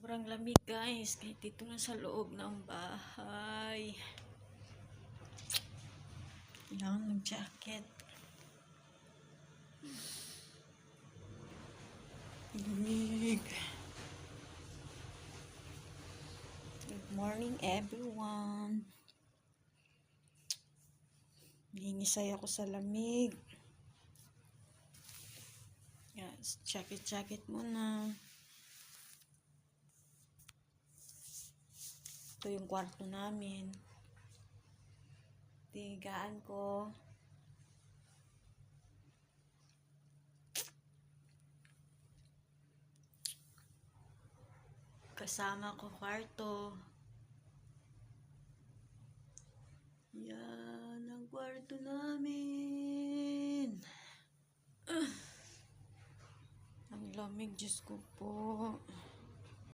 Sobrang lamig guys, kahit dito na sa loob ng bahay. Kailangan ng jacket. Lamig. Good morning everyone. Lingisay ako sa lamig. Yes, jacket muna. Ito yung kwarto namin. Tigaan ko. Kasama ko kwarto. Yan ang kwarto namin. Ang lamig, Diyos ko po.